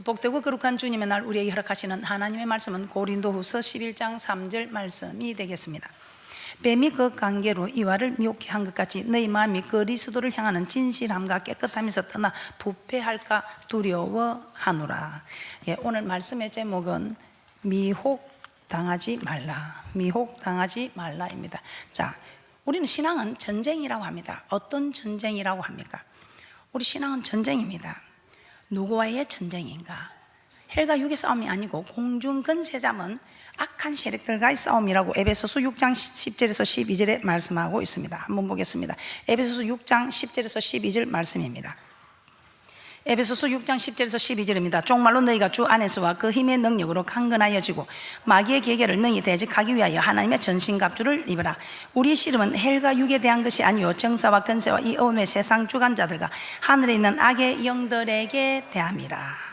복되고 거룩한 주님의 날 우리에게 허락하시는 하나님의 말씀은 고린도후서 11장 3절 말씀이 되겠습니다. 뱀이 그 관계로 이와를 미혹해 한 것 같이 너희 마음이 그리스도를 향하는 진실함과 깨끗함에서 떠나 부패할까 두려워하노라. 오늘 말씀의 제목은 미혹당하지 말라, 미혹당하지 말라입니다. 자, 우리는 신앙은 전쟁이라고 합니다. 어떤 전쟁이라고 합니까? 우리 신앙은 전쟁입니다. 누구와의 전쟁인가? 헬과 육의 싸움이 아니고 공중 근세자문 악한 세력들과의 싸움이라고 에베소서 6장 10절에서 12절에 말씀하고 있습니다. 한번 보겠습니다. 에베소서 6장 10절에서 12절 말씀입니다. 에베소서 6장 10절에서 12절입니다. 종말로 너희가 주 안에서와 그 힘의 능력으로 강건하여지고 마귀의 계계를 능히 대적하기 위하여 하나님의 전신갑주를 입으라. 우리의 씨름은 헬과 육에 대한 것이 아니요 정사와 근세와 이 어둠의 세상 주관자들과 하늘에 있는 악의 영들에게 대함이라.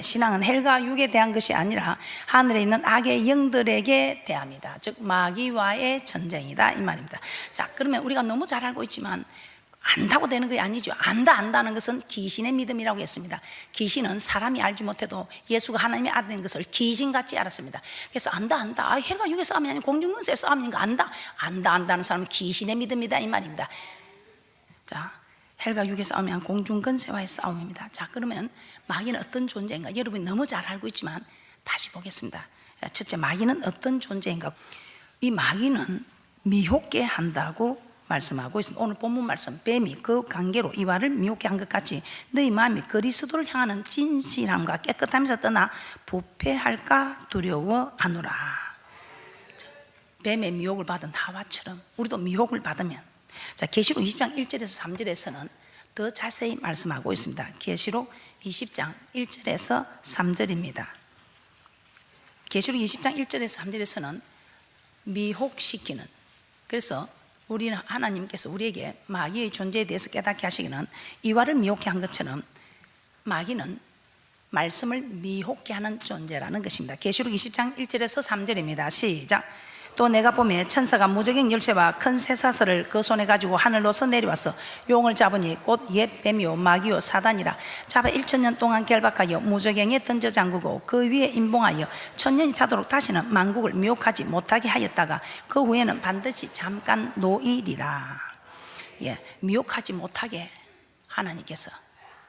신앙은 헬과 육에 대한 것이 아니라 하늘에 있는 악의 영들에게 대합니다. 즉 마귀와의 전쟁이다 이 말입니다. 자, 그러면 우리가 너무 잘 알고 있지만 안다고 되는 것이 아니죠. 안다는 것은 귀신의 믿음이라고 했습니다. 귀신은 사람이 알지 못해도 예수가 하나님의 아들인 것을 귀신같이 알았습니다. 그래서 안다 헬과 육의 싸움이 아니고 공중근세의 싸움인가? 안다는 사람은 귀신의 믿음이다 이 말입니다. 자, 헬과 육의 싸움이 아니라 공중근세와의 싸움입니다. 자, 그러면 마귀는 어떤 존재인가? 여러분이 너무 잘 알고 있지만 다시 보겠습니다. 첫째, 마귀는 어떤 존재인가? 이 마귀는 미혹게 한다고 말씀하고 있습니다. 오늘 본문 말씀, 뱀이 그 관계로 이와를 미혹게 한 것 같이 너희 마음이 그리스도를 향하는 진실함과 깨끗함에서 떠나 부패할까 두려워하노라. 뱀의 미혹을 받은 하와처럼 우리도 미혹을 받으면, 자, 계시록 20장 1절에서 3절에서는 더 자세히 말씀하고 있습니다. 계시록 20장 1절에서 3절입니다. 계시록 20장 1절에서 3절에서는 미혹시키는, 그래서 우리는 하나님께서 우리에게 마귀의 존재에 대해서 깨닫게 하시기는 이와를 미혹해 한 것처럼 마귀는 말씀을 미혹해 하는 존재라는 것입니다. 계시록 20장 1절에서 3절입니다. 시작. 또 내가 보매 천사가 무저갱 열쇠와 큰 쇠사슬을 그 손에 가지고 하늘로서 내려와서 용을 잡으니 곧 옛 뱀이요 마귀요 사단이라. 잡아 1000년 동안 결박하여 무저갱에 던져 잠그고 그 위에 임봉하여 1000년이 차도록 다시는 만국을 미혹하지 못하게 하였다가 그 후에는 반드시 잠깐 노이리라. 미혹하지 못하게 하나님께서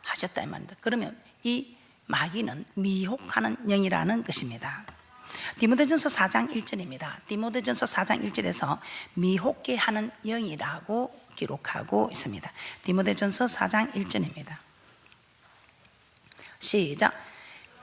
하셨다 이 말입니다. 그러면 이 마귀는 미혹하는 영이라는 것입니다. 디모데전서 4장 1절입니다. 디모데전서 4장 1절에서 미혹게 하는 영이라고 기록하고 있습니다. 디모데전서 4장 1절입니다. 시작.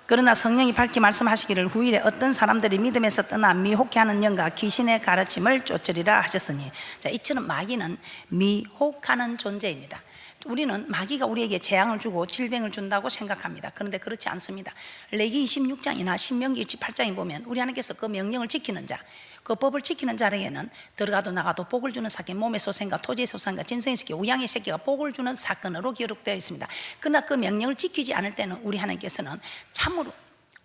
그러나 성령이 밝히 말씀하시기를 후일에 어떤 사람들이 믿음에서 떠나 미혹게 하는 영과 귀신의 가르침을 쫓으리라 하셨으니, 자, 이처럼 마귀는 미혹하는 존재입니다. 우리는 마귀가 우리에게 재앙을 주고 질병을 준다고 생각합니다. 그런데 그렇지 않습니다. 레기 26장이나 신명기 28장에 보면 우리 하나님께서 그 명령을 지키는 자, 그 법을 지키는 자에게는 들어가도 나가도 복을 주는 사건, 몸의 소생과 토지의 소생과 진성의 새끼, 우양의 새끼가 복을 주는 사건으로 기록되어 있습니다. 그러나 그 명령을 지키지 않을 때는 우리 하나님께서는 참으로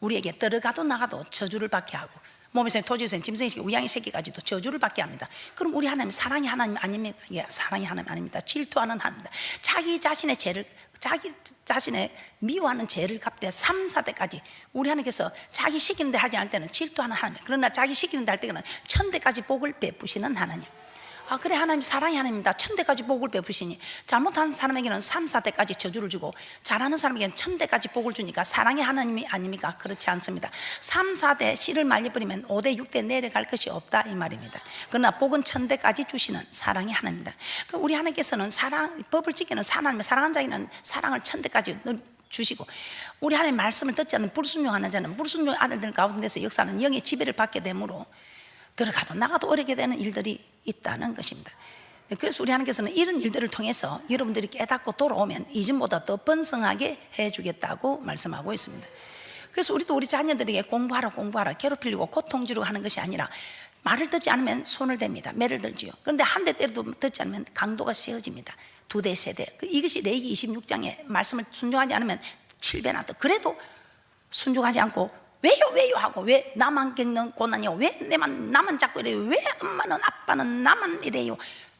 우리에게 들어가도 나가도 저주를 받게 하고 몸에서 토지에서 짐승의 새끼, 우양의 새끼까지도 저주를 받게 합니다. 그럼 우리 하나님 사랑이 하나님 아닙니까? 사랑이 하나님 아닙니다. 질투하는 하나님입니다. 자기 자신의 미워하는 죄를 갚되 3, 4대까지 우리 하나님께서 자기 시키는 데 하지 않을 때는 질투하는 하나님, 그러나 자기 시키는 데 할 때는 1000대까지 복을 베푸시는 하나님. 그래, 하나님 사랑이 하나님입니다. 1000대까지 복을 베푸시니 잘못하는 사람에게는 3, 4대까지 저주를 주고 잘하는 사람에게는 1000대까지 복을 주니까 사랑의 하나님이 아닙니까? 그렇지 않습니다. 3, 4대 씨를 말려버리면 5대, 6대 내려갈 것이 없다 이 말입니다. 그러나 복은 1000대까지 주시는 사랑의 하나님입니다. 우리 하나님께서는 법을 지키는 하나님, 사랑하는 자에게는 사랑을 1000대까지 주시고, 우리 하나님의 말씀을 듣지 않는 불순종하는 자는 불순종 아들들 가운데서 역사하는 영의 지배를 받게 되므로 들어가도 나가도 어렵게 되는 일들이 있다는 것입니다. 그래서 우리 하나님께서는 이런 일들을 통해서 여러분들이 깨닫고 돌아오면 이전보다 더 번성하게 해주겠다고 말씀하고 있습니다. 그래서 우리도 우리 자녀들에게 공부하라 괴롭히려고 고통 주려고 하는 것이 아니라, 말을 듣지 않으면 손을 댑니다. 매를 들지요. 그런데 한 대 때려도 듣지 않으면 강도가 세워집니다. 2대, 3대. 이것이 레위기 26장에 말씀을 순종하지 않으면 7배나 더. 그래도 순종하지 않고 왜요 하고, 왜 나만 겪는 고난이요, 왜 나만 자꾸 이래요, 왜 엄마는 아빠는 나만 이래요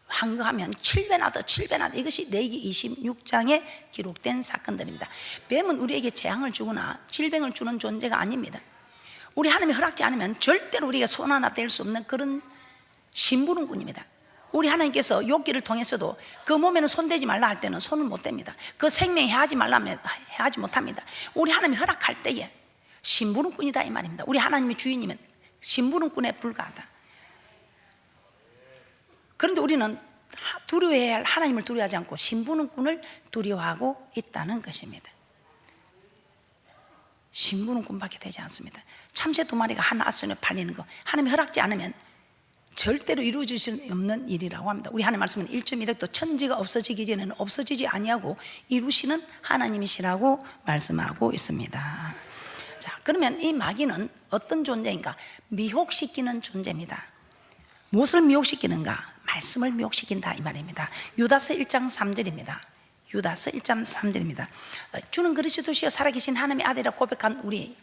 황거하면 7배나 더 7배나 더. 이것이 레위기 26장에 기록된 사건들입니다. 뱀은 우리에게 재앙을 주거나 질병을 주는 존재가 아닙니다. 우리 하나님이 허락지 않으면 절대로 우리가 손 하나 뗄 수 없는 그런 심부름꾼입니다. 우리 하나님께서 욥기를 통해서도 그 몸에는 손대지 말라 할 때는 손을 못 댑니다. 그 생명에 해하지 말라면 해하지 못합니다. 우리 하나님이 허락할 때에 심부름꾼이다 이 말입니다. 우리 하나님의 주인이면 심부름꾼에 불과하다. 그런데 우리는 두려워해야 할 하나님을 두려워하지 않고 심부름꾼을 두려워하고 있다는 것입니다. 심부름꾼밖에 되지 않습니다. 참새 2마리가 한 아선에 팔리는 거 하나님이 허락지 않으면 절대로 이루어질 수 없는 일이라고 합니다. 우리 하나님 말씀은 1.1획도 천지가 없어지기 전에는 없어지지 아니하고 이루시는 하나님이시라고 말씀하고 있습니다. 자, 그러면 이 마귀는 어떤 존재인가? 미혹시키는 존재입니다. 무엇을 미혹시키는가? 말씀을 미혹시킨다 이 말입니다. 유다서 1장 3절입니다. 유다서 1장 3절입니다. 주는 그리스도시여 살아계신 하나님의 아들이라 고백한 우리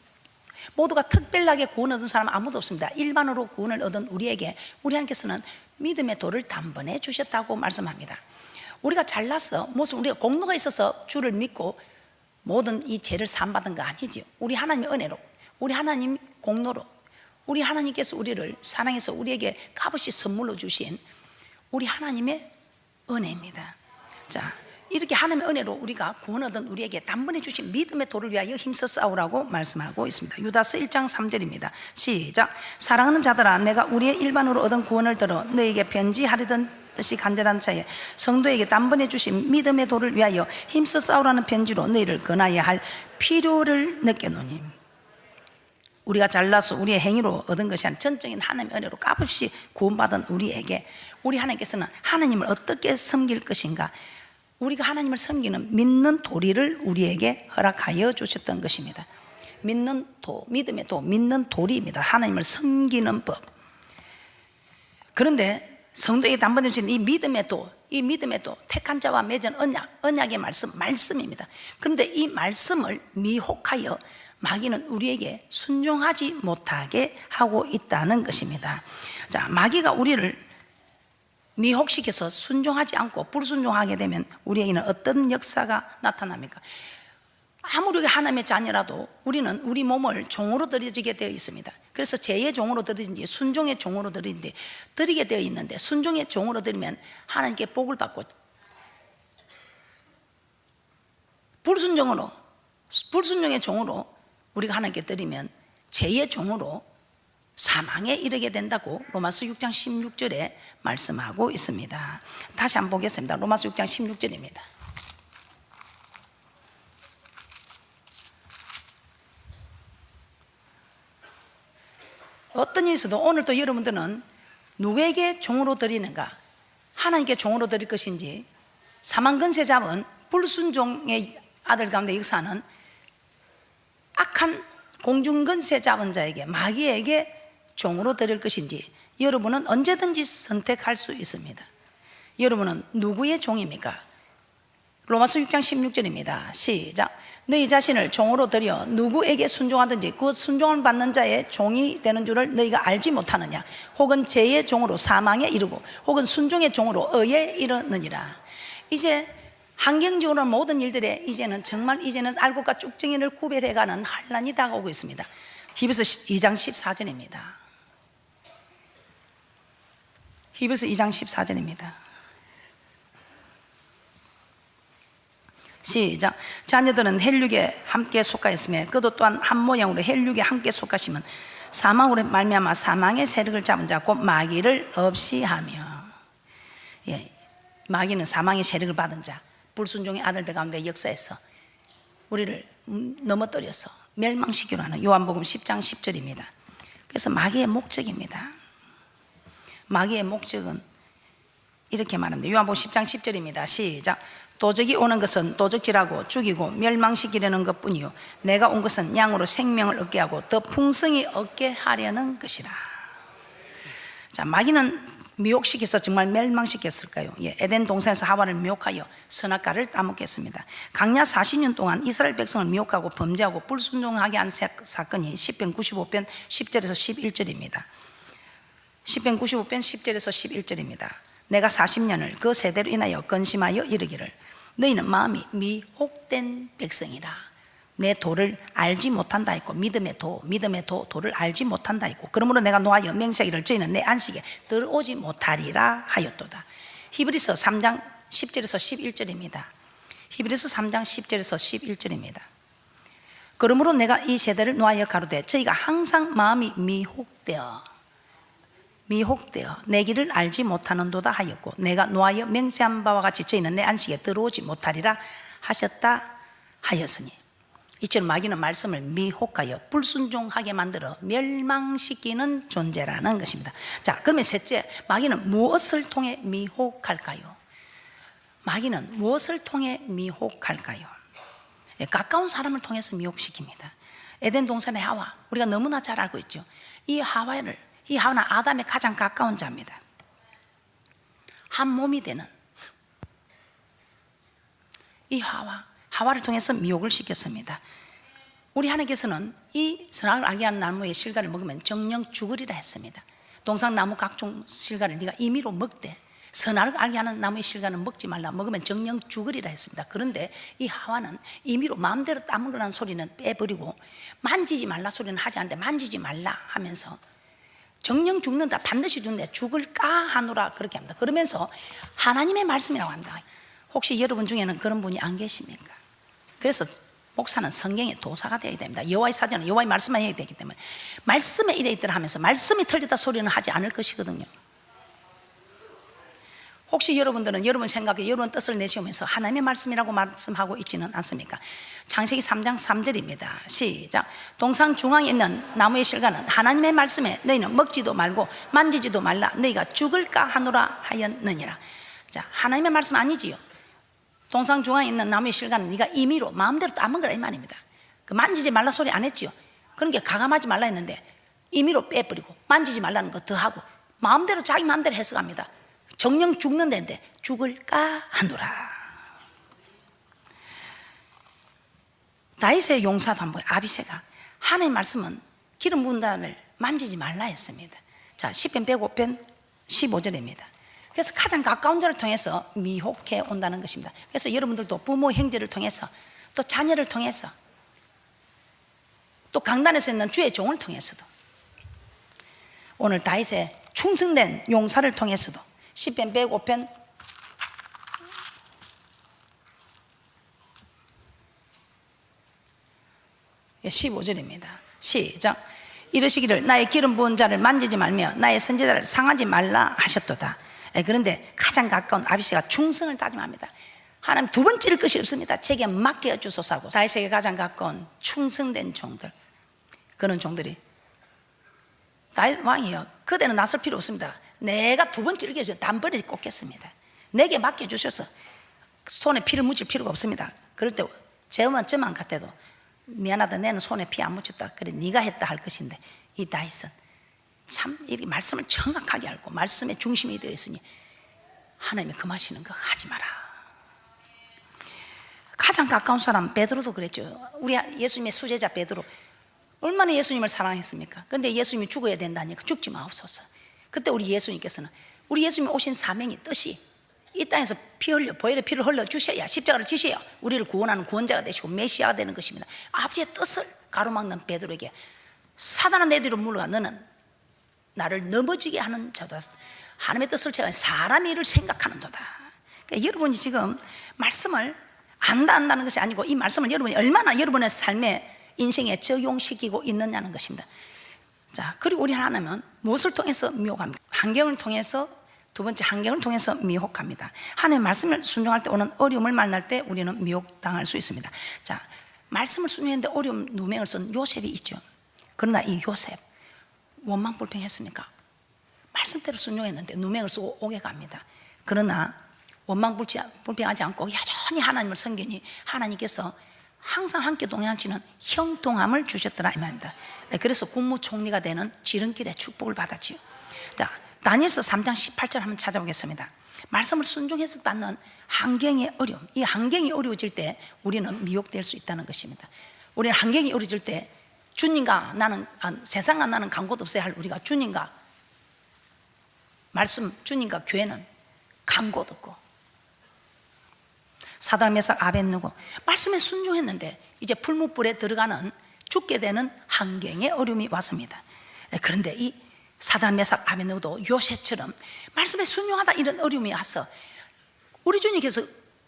모두가 특별하게 구원 얻은 사람은 아무도 없습니다. 일반으로 구원을 얻은 우리에게 우리 하나님께서는 믿음의 도를 단번에 주셨다고 말씀합니다. 우리가 잘나서 무슨 우리가 공로가 있어서 주를 믿고 모든 이 죄를 사함받은 거 아니죠. 우리 하나님의 은혜로, 우리 하나님 공로로, 우리 하나님께서 우리를 사랑해서 우리에게 값없이 선물로 주신 우리 하나님의 은혜입니다. 자, 이렇게 하나님의 은혜로 우리가 구원 얻은 우리에게 단번에 주신 믿음의 도를 위하여 힘써 싸우라고 말씀하고 있습니다. 유다서 1장 3절입니다. 시작. 사랑하는 자들아, 내가 우리의 일반으로 얻은 구원을 들어 너에게 편지하려던 뜻이 간절한 차에 성도에게 단번에 주신 믿음의 도를 위하여 힘써 싸우라는 편지로 너희를 권하여야 할 필요를 느꼈노니, 우리가 잘나서 우리의 행위로 얻은 것이 아닌 전적인 하나님의 은혜로 값없이 구원받은 우리에게 우리 하나님께서는 하나님을 어떻게 섬길 것인가, 우리가 하나님을 섬기는 믿는 도리를 우리에게 허락하여 주셨던 것입니다. 믿는 도, 믿음의 도, 믿는 도리입니다. 하나님을 섬기는 법. 그런데 성도에게 단번에 주신 이 믿음의 도, 이 믿음의 도, 택한 자와 맺은 언약, 언약의 말씀입니다. 그런데 이 말씀을 미혹하여 마귀는 우리에게 순종하지 못하게 하고 있다는 것입니다. 자, 마귀가 우리를 미혹시켜서 순종하지 않고 불순종하게 되면 우리에게는 어떤 역사가 나타납니까? 아무리 하나님의 자녀라도 우리는 우리 몸을 종으로 드려지게 되어 있습니다. 그래서 죄의 종으로 드리든지 순종의 종으로 드리게 되어 있는데, 순종의 종으로 드리면 하나님께 복을 받고, 불순종의 종으로 우리가 하나님께 드리면 죄의 종으로 사망에 이르게 된다고 로마서 6장 16절에 말씀하고 있습니다. 다시 한번 보겠습니다. 로마서 6장 16절입니다. 어떤 일이 있어도 오늘 또 여러분들은 누구에게 종으로 드리는가? 하나님께 종으로 드릴 것인지, 사망권세 잡은 불순종의 아들 가운데 역사는 악한 공중권세 잡은 자에게, 마귀에게 종으로 드릴 것인지 여러분은 언제든지 선택할 수 있습니다. 여러분은 누구의 종입니까? 로마서 6장 16절입니다. 시작. 너희 자신을 종으로 드려 누구에게 순종하든지 그 순종을 받는 자의 종이 되는 줄을 너희가 알지 못하느냐? 혹은 죄의 종으로 사망에 이르고 혹은 순종의 종으로 의에 이르느니라. 이제 환경적으로 모든 일들에 이제는 알곡과 쭉정이를 구별해가는 환란이 다가오고 있습니다. 히브리서 2장 14절입니다. 히브리서 2장 14절입니다. 시작. 자녀들은 혈육에 함께 속하였으며 그도 또한 한 모양으로 혈육에 함께 속하시면 사망으로 말미암아 사망의 세력을 잡은 자 곧 마귀를 없이 하며, 마귀는 사망의 세력을 받은 자, 불순종의 아들들 가운데 역사에서 우리를 넘어뜨려서 멸망시키려 하는 요한복음 10장 10절입니다. 그래서 마귀의 목적입니다. 마귀의 목적은 이렇게 말합니다. 요한복음 10장 10절입니다. 시작. 도적이 오는 것은 도적질하고 죽이고 멸망시키려는 것뿐이요 내가 온 것은 양으로 생명을 얻게 하고 더 풍성히 얻게 하려는 것이라. 자, 마귀는 미혹시켜서 정말 멸망시켰을까요? 에덴 동산에서 하와를 미혹하여 선악과를 따먹겠습니다. 강야 40년 동안 이스라엘 백성을 미혹하고 범죄하고 불순종하게 한 사건이 시편 95편 10절에서 11절입니다. 시편 95편 10절에서 11절입니다. 내가 40년을 그 세대로 인하여 건심하여 이르기를 너희는 마음이 미혹된 백성이라. 내 도를 알지 못한다 했고, 믿음의 도를 알지 못한다 했고, 그러므로 내가 노하여 맹세하기를 저희는 내 안식에 들어오지 못하리라 하였도다. 히브리서 3장 10절에서 11절입니다. 히브리서 3장 10절에서 11절입니다. 그러므로 내가 이 세대를 노하여 가로되 저희가 항상 마음이 미혹되어 내 길을 알지 못하는도다 하였고, 내가 노하여 맹세한 바와 같이 저희는 내 안식에 들어오지 못하리라 하셨다 하였으니, 이처럼 마귀는 말씀을 미혹하여 불순종하게 만들어 멸망시키는 존재라는 것입니다. 자, 그러면 셋째, 마귀는 무엇을 통해 미혹할까요? 마귀는 무엇을 통해 미혹할까요? 가까운 사람을 통해서 미혹시킵니다. 에덴 동산의 하와, 우리가 너무나 잘 알고 있죠. 이 하와는 아담의 가장 가까운 자입니다. 한 몸이 되는 이 하와를 통해서 미혹을 시켰습니다. 우리 하나님께서는 이 선악을 알게 하는 나무의 실과를 먹으면 정령 죽으리라 했습니다. 동상나무 각종 실과를 네가 임의로 먹되 선악을 알게 하는 나무의 실과는 먹지 말라, 먹으면 정령 죽으리라 했습니다. 그런데 이 하와는 임의로 마음대로 따먹으라는 소리는 빼버리고, 만지지 말라 소리는 하지 않는데 만지지 말라 하면서 정령 죽는다, 반드시 죽는다, 죽을까 하노라 그렇게 합니다. 그러면서 하나님의 말씀이라고 합니다. 혹시 여러분 중에는 그런 분이 안 계십니까? 그래서 목사는 성경의 도사가 되어야 됩니다. 여호와의 사전은 여호와의 말씀만 해야 되기 때문에 말씀에 이래 있더라 하면서 말씀이 틀렸다 소리는 하지 않을 것이거든요. 혹시 여러분들은 여러분 생각에 여러분 뜻을 내세우면서 하나님의 말씀이라고 말씀하고 있지는 않습니까? 창세기 3장 3절입니다. 시작. 동상 중앙에 있는 나무의 실과는 하나님의 말씀에 너희는 먹지도 말고 만지지도 말라, 너희가 죽을까 하노라 하였느니라. 자, 하나님의 말씀 아니지요. 동상 중앙에 있는 나무의 실과는 네가 임의로 마음대로 따먹으라 이 말입니다. 그 만지지 말라 소리 안 했지요. 그런 게 가감하지 말라 했는데 임의로 빼버리고 만지지 말라는 거 더하고 마음대로 자기 마음대로 해석합니다. 정령 죽는 데인데 죽을까 하노라. 다윗의 용사도 한번 아비새가 하나님의 말씀은 기름 부은 단을 만지지 말라 했습니다. 자, 시편 105편 15절입니다. 그래서 가장 가까운 자를 통해서 미혹해 온다는 것입니다. 그래서 여러분들도 부모 형제를 통해서 또 자녀를 통해서 또 강단에서 있는 주의 종을 통해서도 오늘 다윗의 충성된 용사를 통해서도 시편 105편 15절입니다. 시작. 이르시기를 나의 기름 부은 자를 만지지 말며 나의 선지자를 상하지 말라 하셨도다. 그런데 가장 가까운 아비새가 충성을 다짐합니다. 하나님 두 번 찌를 것이 없습니다. 제게 맡겨 주소서 하고 다윗에게 가장 가까운 충성된 종들, 그런 종들이 다윗 왕이요, 그대는 나설 필요 없습니다. 내가 두 번 찌르게 해서 단번에 꽂겠습니다. 내게 맡겨 주셔서 손에 피를 묻힐 필요가 없습니다. 그럴 때 저만 같아도 미안하다, 내는 손에 피 안 묻혔다, 그래 네가 했다 할 것인데, 이 다윗은 참 이렇게 말씀을 정확하게 알고 말씀의 중심이 되어 있으니 하나님이 금하시는 거 하지 마라. 가장 가까운 사람 베드로도 그랬죠. 우리 예수님의 수제자 베드로 얼마나 예수님을 사랑했습니까? 그런데 예수님이 죽어야 된다니까 죽지 마옵소서. 그때 우리 예수님께서는 우리 예수님이 오신 사명이 뜻이 이 땅에서 보혈의 피를 흘려 주셔야, 십자가를 지셔야 우리를 구원하는 구원자가 되시고 메시아가 되는 것입니다. 아버지의 뜻을 가로막는 베드로에게 사단아 내 뒤로 물러가, 너는 나를 넘어지게 하는 자다. 하나님의 뜻을 제가 사람의 일을 생각하는도다. 그러니까 여러분이 지금 말씀을 안다는 것이 아니고 이 말씀을 여러분이 얼마나 여러분의 삶에 인생에 적용시키고 있느냐는 것입니다. 자, 그리고 우리 하나님은 무엇을 통해서 미혹합니까? 환경을 통해서, 두 번째 환경을 통해서 미혹합니다. 하나님의 말씀을 순종할 때 오는 어려움을 만날 때 우리는 미혹당할 수 있습니다. 자, 말씀을 순종했는데 어려움 누명을 쓴 요셉이 있죠. 그러나 이 요셉 원망불평했습니까? 말씀대로 순종했는데 누명을 쓰고 옥에 갑니다. 그러나 원망불평하지 않고 여전히 하나님을 섬기니 하나님께서 항상 함께 동행하시는 형통함을 주셨더라 이 말입니다. 그래서 국무총리가 되는 지름길의 축복을 받았지요. 자, 다니엘서 3장 18절 한번 찾아보겠습니다. 말씀을 순종해서 받는 환경의 어려움, 이 환경이 어려워질 때 우리는 미혹될 수 있다는 것입니다. 우리는 환경이 어려워질 때 주님과 나는, 세상과 나는 간 곳 없어야 할 우리가 주님과 말씀, 주님과 교회는 강고 듣고 사드락 메삭 아벳느고 말씀에 순종했는데 이제 풀무불에 들어가는 죽게 되는 환경에 어려움이 왔습니다. 그런데 이 사드락 메삭 아벳느고도 요셉처럼 말씀에 순종하다 이런 어려움이 와서 우리 주님께서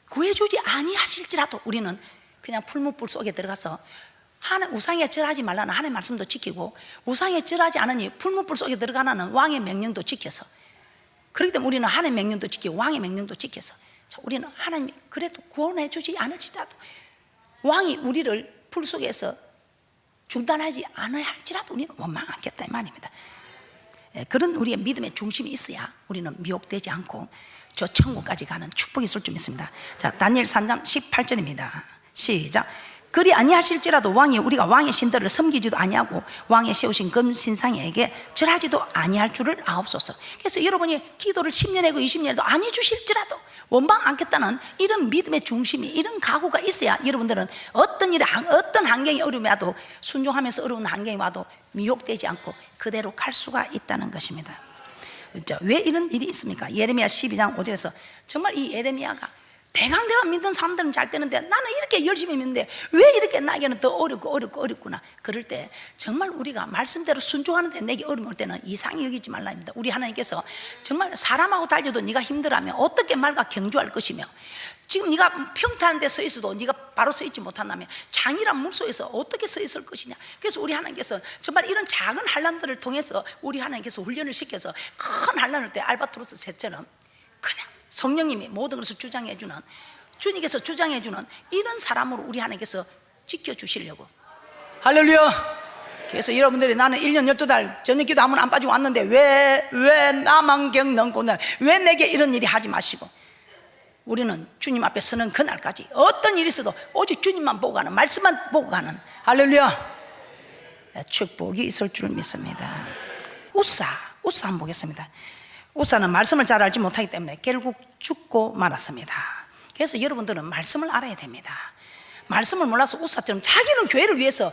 구해주지 아니하실지라도 우리는 그냥 풀무불 속에 들어가서 우상에 절하지 말라는 하나님의 말씀도 지키고 우상에 절하지 않으니 풀무불 속에 들어가라는 왕의 명령도 지켜서, 그렇기 때문에 우리는 하나님의 명령도 지키고 왕의 명령도 지켜서, 자, 우리는 하나님이 그래도 구원해 주지 않을지라도 왕이 우리를 풀 속에서 중단하지 않아야 할지라도 우리는 원망 않겠다 이 말입니다. 그런 우리의 믿음의 중심이 있어야 우리는 미혹되지 않고 저 천국까지 가는 축복이 있을 줄 믿습니다. 자, 다니엘 3장 18절입니다 시작. 그리 아니하실지라도 왕이 우리가 왕의 신들을 섬기지도 아니하고 왕의 세우신 금신상에게 절하지도 아니할 줄을 아옵소서. 그래서 여러분이 기도를 10년이고 20년에도 안 해주실지라도 원망 않겠다는 이런 믿음의 중심이, 이런 각오가 있어야 여러분들은 어떤 일에, 어떤 환경이 어려움이 와도 순종하면서 어려운 환경이 와도 미혹되지 않고 그대로 갈 수가 있다는 것입니다. 왜 이런 일이 있습니까? 예레미야 12장 5절에서 정말 이 예레미야가 대강대강 믿는 사람들은 잘 되는데 나는 이렇게 열심히 믿는데 왜 이렇게 나에게는 더 어렵구나. 그럴 때 정말 우리가 말씀대로 순종하는데 내게 어려움 올 때는 이상히 여기지 말라 합니다. 우리 하나님께서 정말 사람하고 달려도 네가 힘들어하면 어떻게 말과 경주할 것이며, 지금 네가 평탄한 데 서 있어도 네가 바로 서 있지 못한다면 장이란 물속에서 어떻게 서 있을 것이냐. 그래서 우리 하나님께서 정말 이런 작은 환난들을 통해서 우리 하나님께서 훈련을 시켜서 큰 환난을 때 알바트로스 새처럼 그냥 성령님이 모든 것을 주장해주는, 주님께서 주장해주는 이런 사람으로 우리 하나님께서 지켜주시려고. 할렐루야. 그래서 여러분들이 나는 1년 12달 저녁기도 한번 안 빠지고 왔는데 왜 나만 겪는구나, 왜 내게 이런 일이 하지 마시고, 우리는 주님 앞에 서는 그날까지 어떤 일이 있어도 오직 주님만 보고 가는, 말씀만 보고 가는, 할렐루야, 축복이 있을 줄 믿습니다. 우사 한번 보겠습니다. 우사는 말씀을 잘 알지 못하기 때문에 결국 죽고 말았습니다. 그래서 여러분들은 말씀을 알아야 됩니다. 말씀을 몰라서 우사처럼 자기는 교회를 위해서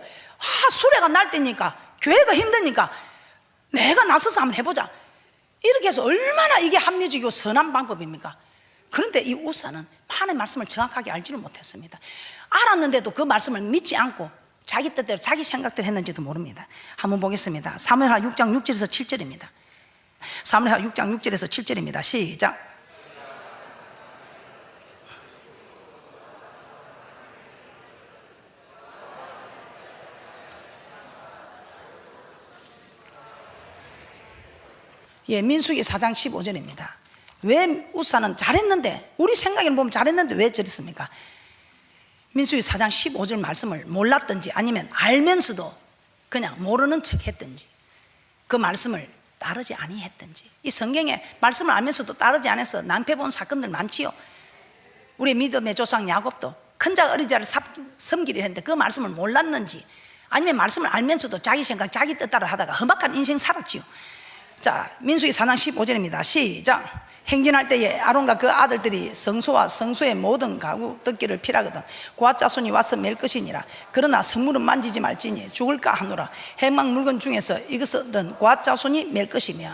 수레가 날 때니까, 교회가 힘드니까 내가 나서서 한번 해보자, 이렇게 해서 얼마나 이게 합리적이고 선한 방법입니까? 그런데 이 우사는 하나님의 말씀을 정확하게 알지를 못했습니다. 알았는데도 그 말씀을 믿지 않고 자기 뜻대로 자기 생각대로 했는지도 모릅니다. 한번 보겠습니다. 사무엘하 6장 6절에서 7절입니다 사무엘하 6장 6절에서 7절입니다 시작. 민수기 4장 15절입니다 왜 우사는 잘했는데, 우리 생각에는 보면 잘했는데 왜 저랬습니까? 민수기 4장 15절 말씀을 몰랐든지 아니면 알면서도 그냥 모르는 척 했든지, 그 말씀을 따르지 아니했든지. 이 성경에 말씀을 알면서도 따르지 않아서 낭패 본 사건들 많지요. 우리 믿음의 조상 야곱도 큰 자가 어린 자를 섬기려 했는데 그 말씀을 몰랐는지, 아니면 말씀을 알면서도 자기 생각 자기 뜻 따라 하다가 험악한 인생 살았지요. 자, 민수기 4장 15절입니다 시작. 행진할 때에 아론과 그 아들들이 성소와 성소의 모든 가구 뜯기를 필하거든 고아 자손이 와서 맬 것이니라. 그러나 성물은 만지지 말지니 죽을까 하노라. 해막 물건 중에서 이것은 고아 자손이 맬 것이며,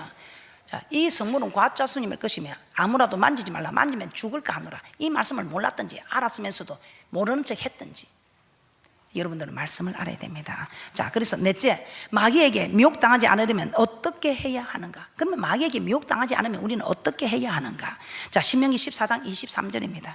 자, 이 성물은 고아 자손이 맬 것이며 아무라도 만지지 말라, 만지면 죽을까 하노라. 이 말씀을 몰랐든지 알았으면서도 모르는 척 했든지 여러분들은 말씀을 알아야 됩니다. 자, 그래서 넷째, 마귀에게 미혹당하지 않으려면 어떻게 해야 하는가? 그러면 마귀에게 미혹당하지 않으면 우리는 어떻게 해야 하는가? 자, 신명기 14장 23절입니다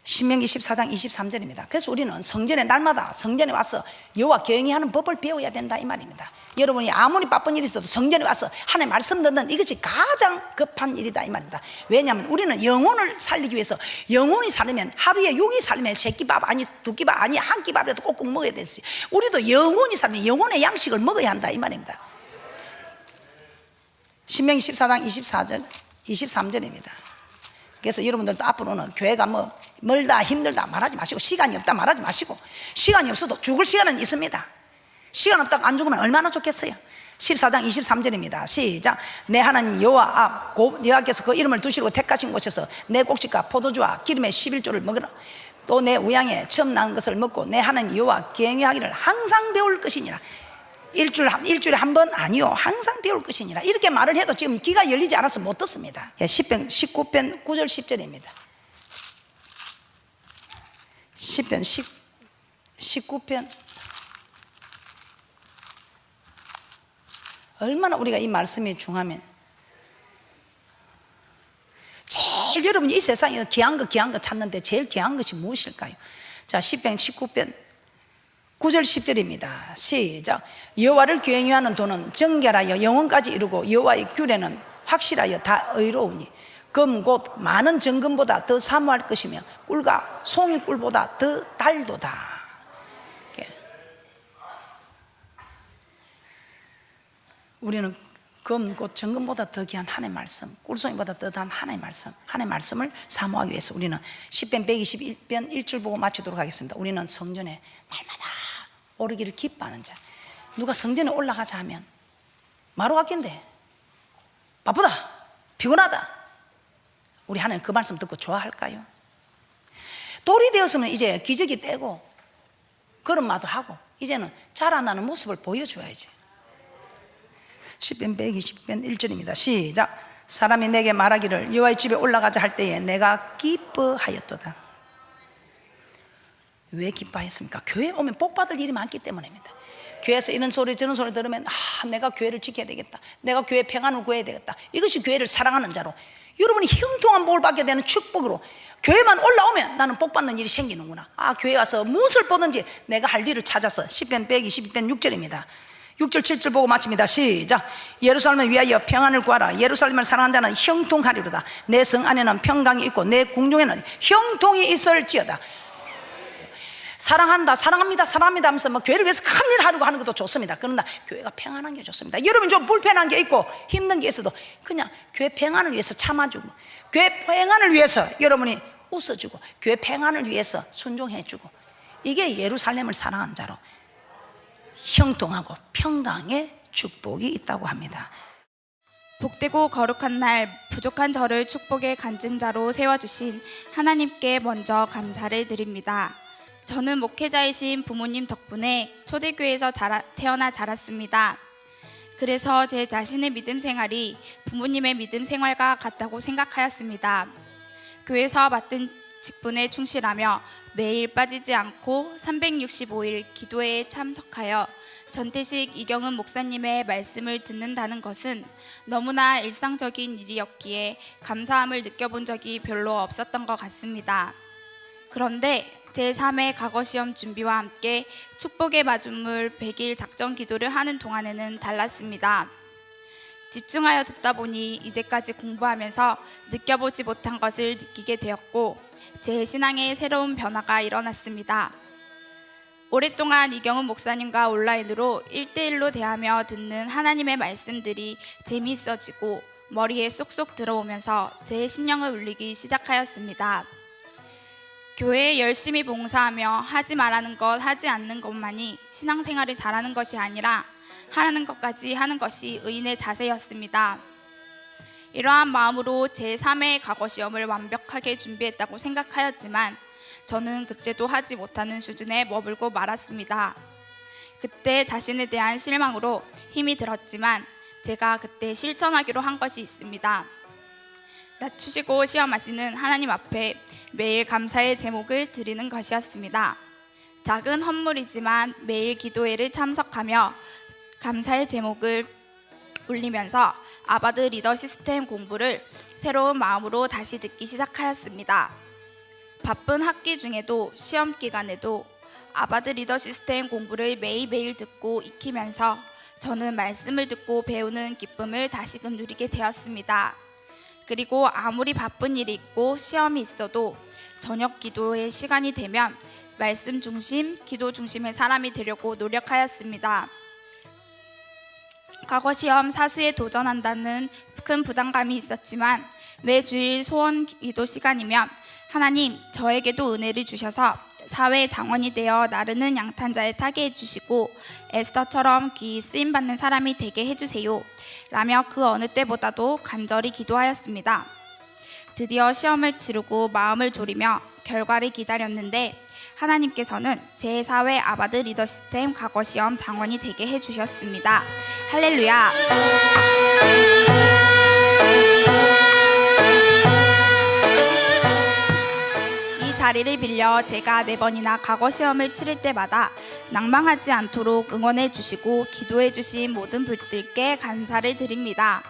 신명기 14장 23절입니다 그래서 우리는 성전에 날마다 성전에 와서 여호와 경외하는 법을 배워야 된다 이 말입니다. 여러분이 아무리 바쁜 일이 있어도 성전에 와서 하나님의 말씀 듣는 이것이 가장 급한 일이다 이 말입니다. 왜냐하면 우리는 영혼을 살리기 위해서, 영혼이 살려면 하루에 6이 살려면 새끼밥 아니 두끼밥 아니 한 끼밥이라도 꼭꼭 먹어야 되지. 우리도 영혼이 살면 영혼의 양식을 먹어야 한다 이 말입니다. 신명기 14장 23절입니다 그래서 여러분들도 앞으로는 교회가 뭐 멀다 힘들다 말하지 마시고, 시간이 없다 말하지 마시고, 시간이 없어도 죽을 시간은 있습니다. 시간 없다고 안 죽으면 얼마나 좋겠어요. 14장 23절입니다 시작. 내 하나님 여호와 앞 여호와께서 그 이름을 두시고 택하신 곳에서 내 곡식과 포도주와 기름의 11조를 먹으라. 또 내 우양에 처음 낳은 것을 먹고 내 하나님 여호와 경외하기를 항상 배울 것이니라. 일주일에 한 번 아니요 항상 배울 것이니라 이렇게 말을 해도 지금 귀가 열리지 않아서 못 듣습니다. 10편 19편 9절 10절입니다. 10편 19편 얼마나 우리가 이 말씀이 중하면 제일 여러분이 이 세상에 귀한 거 찾는데 제일 귀한 것이 무엇일까요? 자, 10편 19편 9절 10절입니다. 시작. 여호와를 경외하는 도는 정결하여 영원까지 이루고 여호와의 규례는 확실하여 다 의로우니 금 곧 많은 정금보다 더 사모할 것이며 꿀과 송이 꿀보다 더 달도다. 우리는 금 곧 정금보다 더 귀한 하나님의 말씀, 꿀송이보다 더 귀한 하나님의 말씀, 하나님의 말씀을 사모하기 위해서 우리는 10편 121편 1절 보고 마치도록 하겠습니다. 우리는 성전에 날마다 오르기를 기뻐하는 자. 누가 성전에 올라가자 하면 마루 같긴데 바쁘다 피곤하다, 우리 하나님 그 말씀 듣고 좋아할까요? 돌이 되었으면 이제 기저귀 떼고 걸음마도 하고 이제는 자라나는 모습을 보여줘야지. 10편 120편 1절입니다. 시작. 사람이 내게 말하기를 여호와의 집에 올라가자 할 때에 내가 기뻐하였도다. 왜 기뻐했습니까? 교회에 오면 복 받을 일이 많기 때문입니다. 교회에서 이런 소리 저런 소리 들으면 내가 교회를 지켜야 되겠다, 내가 교회 평안을 구해야 되겠다. 이것이 교회를 사랑하는 자로 여러분이 형통한 복을 받게 되는 축복으로 교회만 올라오면 나는 복 받는 일이 생기는구나. 교회 와서 무엇을 보든지 내가 할 일을 찾아서 10편 122편 6절입니다. 6절 7절 보고 마칩니다. 시작. 예루살렘을 위하여 평안을 구하라. 예루살렘을 사랑하는 자는 형통하리로다. 내 성 안에는 평강이 있고 내 궁중에는 형통이 있을지어다. 사랑한다, 사랑합니다, 사랑합니다 하면서 교회를 위해서 큰 일 하는 것도 좋습니다. 그러나 교회가 평안한 게 좋습니다. 여러분 좀 불편한 게 있고 힘든 게 있어도 그냥 교회 평안을 위해서 참아주고, 교회 평안을 위해서 여러분이 웃어주고, 교회 평안을 위해서 순종해주고, 이게 예루살렘을 사랑하는 자로 형통하고 평강의 축복이 있다고 합니다. 복되고 거룩한 날 부족한 저를 축복의 간증자로 세워주신 하나님께 먼저 감사를 드립니다. 저는 목회자이신 부모님 덕분에 초대교회에서 태어나 자랐습니다. 그래서 제 자신의 믿음 생활이 부모님의 믿음 생활과 같다고 생각하였습니다. 교회에서 맡은 직분에 충실하며 매일 빠지지 않고 365일 기도회에 참석하여 전태식 이경은 목사님의 말씀을 듣는다는 것은 너무나 일상적인 일이었기에 감사함을 느껴본 적이 별로 없었던 것 같습니다. 그런데 제3회 과거시험 준비와 함께 축복의 마중물 100일 작전 기도를 하는 동안에는 달랐습니다. 집중하여 듣다 보니 이제까지 공부하면서 느껴보지 못한 것을 느끼게 되었고 제 신앙에 새로운 변화가 일어났습니다. 오랫동안 이경은 목사님과 온라인으로 1대1로 대하며 듣는 하나님의 말씀들이 재미있어지고 머리에 쏙쏙 들어오면서 제 심령을 울리기 시작하였습니다. 교회에 열심히 봉사하며 하지 말라는 것, 하지 않는 것만이 신앙생활을 잘하는 것이 아니라 하라는 것까지 하는 것이 의인의 자세였습니다. 이러한 마음으로 제3회 과거시험을 완벽하게 준비했다고 생각하였지만 저는 급제도 하지 못하는 수준에 머물고 말았습니다. 그때 자신에 대한 실망으로 힘이 들었지만 제가 그때 실천하기로 한 것이 있습니다. 낮추시고 시험하시는 하나님 앞에 매일 감사의 제목을 드리는 것이었습니다. 작은 헌물이지만 매일 기도회를 참석하며 감사의 제목을 울리면서 아바드 리더 시스템 공부를 새로운 마음으로 다시 듣기 시작하였습니다. 바쁜 학기 중에도 시험 기간에도 아바드 리더 시스템 공부를 매일매일 듣고 익히면서 저는 말씀을 듣고 배우는 기쁨을 다시금 누리게 되었습니다. 그리고 아무리 바쁜 일이 있고 시험이 있어도 저녁 기도의 시간이 되면 말씀 중심, 기도 중심의 사람이 되려고 노력하였습니다. 과거 시험 사수에 도전한다는 큰 부담감이 있었지만 매 주일 소원 기도 시간이면 하나님, 저에게도 은혜를 주셔서 사회 장원이 되어 나르는 양탄자에 타게 해주시고 에스더처럼 귀히 쓰임받는 사람이 되게 해주세요 라며 그 어느 때보다도 간절히 기도하였습니다. 드디어 시험을 치르고 마음을 졸이며 결과를 기다렸는데 하나님께서는 제4회 아바드 리더 시스템 과거 시험 장원이 되게 해주셨습니다. 할렐루야. 이 자리를 빌려 제가 4번이나 과거 시험을 치를 때마다 낭망하지 않도록 응원해 주시고 기도해 주신 모든 분들께 감사를 드립니다.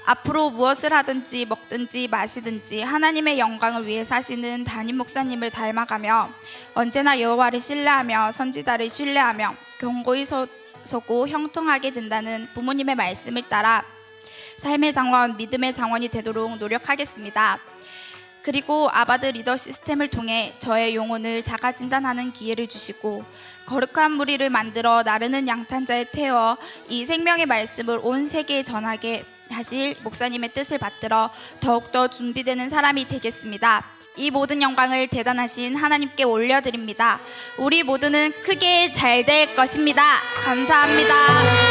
앞으로 무엇을 하든지 먹든지 마시든지 하나님의 영광을 위해 사시는 담임 목사님을 닮아가며 언제나 여호와를 신뢰하며 선지자를 신뢰하며 견고히 서고 형통하게 된다는 부모님의 말씀을 따라 삶의 장원, 믿음의 장원이 되도록 노력하겠습니다. 그리고 아바드 리더 시스템을 통해 저의 영혼을 자가 진단하는 기회를 주시고 거룩한 무리를 만들어 나르는 양탄자에 태워 이 생명의 말씀을 온 세계에 전하게 하실 목사님의 뜻을 받들어 더욱더 준비되는 사람이 되겠습니다. 이 모든 영광을 대단하신 하나님께 올려드립니다. 우리 모두는 크게 잘 될 것입니다. 감사합니다.